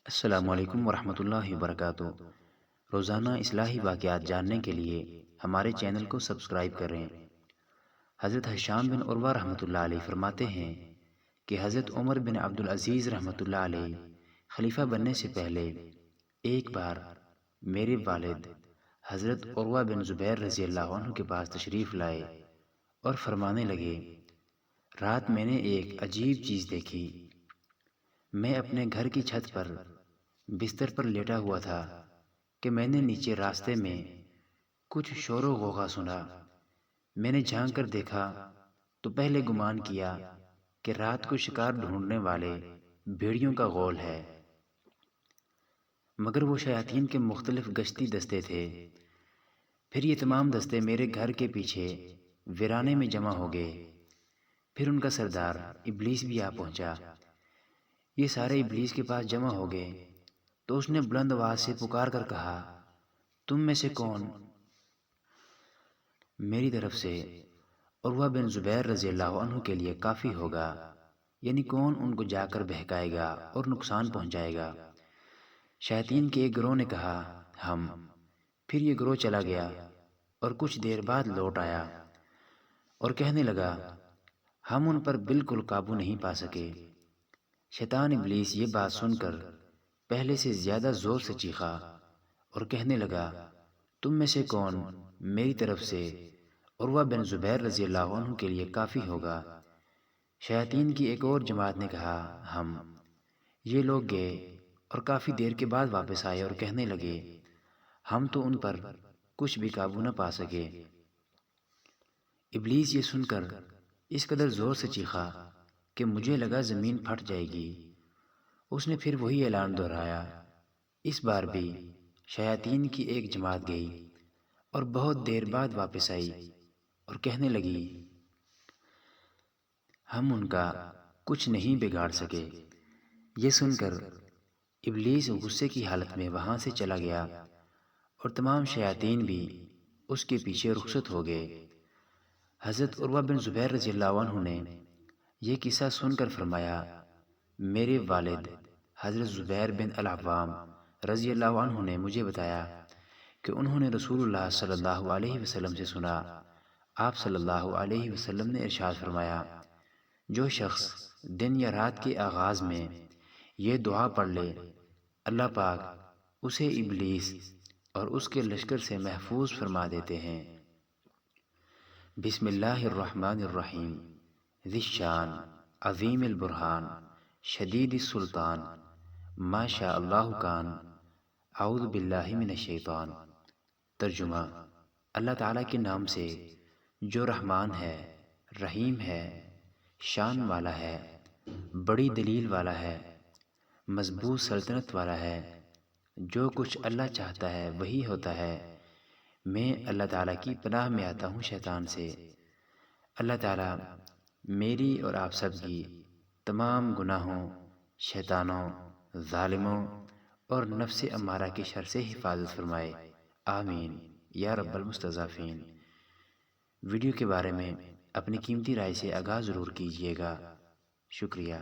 السلام علیکم ورحمۃ اللہ وبرکاتہ۔ روزانہ اصلاحی واقعات جاننے کے لیے ہمارے چینل کو سبسکرائب کریں۔ حضرت ہشام بن عروہ رحمۃ اللہ علیہ فرماتے ہیں کہ حضرت عمر بن عبدالعزیز رحمۃ اللہ علیہ خلیفہ بننے سے پہلے ایک بار میرے والد حضرت عروہ بن زبیر رضی اللہ عنہ کے پاس تشریف لائے اور فرمانے لگے، رات میں نے ایک عجیب چیز دیکھی۔ میں اپنے گھر کی چھت پر بستر پر لیٹا ہوا تھا کہ میں نے نیچے راستے میں کچھ شور و غوغا سنا۔ میں نے جھانک کر دیکھا تو پہلے گمان کیا کہ رات کو شکار ڈھونڈنے والے بھیڑیوں کا غول ہے، مگر وہ شیاطین کے مختلف گشتی دستے تھے۔ پھر یہ تمام دستے میرے گھر کے پیچھے ویرانے میں جمع ہو گئے۔ پھر ان کا سردار ابلیس بھی آ پہنچا۔ یہ سارے ابلیس کے پاس جمع ہو گئے تو اس نے بلند آواز سے پکار کر کہا، تم میں سے کون میری طرف سے عروہ بن زبیر رضی اللہ عنہ کے لیے کافی ہوگا، یعنی کون ان کو جا کر بہکائے گا اور نقصان پہنچائے گا؟ شیاطین کے ایک گروہ نے کہا، ہم۔ پھر یہ گروہ چلا گیا اور کچھ دیر بعد لوٹ آیا اور کہنے لگا، ہم ان پر بالکل قابو نہیں پا سکے۔ شیطان ابلیس یہ بات سن کر پہلے سے زیادہ زور سے چیخا اور کہنے لگا، تم میں سے کون میری طرف سے عروہ بن زبیر رضی اللہ عنہ کے لیے کافی ہوگا؟ شیاطین کی ایک اور جماعت نے کہا، ہم۔ یہ لوگ گئے اور کافی دیر کے بعد واپس آئے اور کہنے لگے، ہم تو ان پر کچھ بھی قابو نہ پا سکے۔ ابلیس یہ سن کر اس قدر زور سے چیخا کہ مجھے لگا زمین پھٹ جائے گی۔ اس نے پھر وہی اعلان دہرایا۔ اس بار بھی شیاطین کی ایک جماعت گئی اور بہت دیر بعد واپس آئی اور کہنے لگی، ہم ان کا کچھ نہیں بگاڑ سکے۔ یہ سن کر ابلیس غصے کی حالت میں وہاں سے چلا گیا اور تمام شیاطین بھی اس کے پیچھے رخصت ہو گئے۔ حضرت عروہ بن زبیر رضی اللہ عنہ نے یہ قصہ سن کر فرمایا، میرے والد حضرت زبیر بن العوام رضی اللہ عنہ نے مجھے بتایا کہ انہوں نے رسول اللہ صلی اللہ علیہ وسلم سے سنا۔ آپ صلی اللہ علیہ وسلم نے ارشاد فرمایا، جو شخص دن یا رات کے آغاز میں یہ دعا پڑھ لے، اللہ پاک اسے ابلیس اور اس کے لشکر سے محفوظ فرما دیتے ہیں۔ بسم اللہ الرحمن الرحیم۔ ذی الشان عظیم البرہان شدید السلطان ما شاء اللہ کان اعوذ باللہ من الشیطان۔ ترجمہ، اللہ تعالیٰ کے نام سے جو رحمان ہے، رحیم ہے، شان والا ہے، بڑی دلیل والا ہے، مضبوط سلطنت والا ہے۔ جو کچھ اللہ چاہتا ہے وہی ہوتا ہے۔ میں اللہ تعالیٰ کی پناہ میں آتا ہوں شیطان سے۔ اللہ تعالیٰ میری اور آپ سب کی تمام گناہوں، شیطانوں، ظالموں اور نفس امارہ کی شر سے حفاظت فرمائے، آمین یا رب المستضعفین۔ ویڈیو کے بارے میں اپنی قیمتی رائے سے آگاہ ضرور کیجیے گا۔ شکریہ۔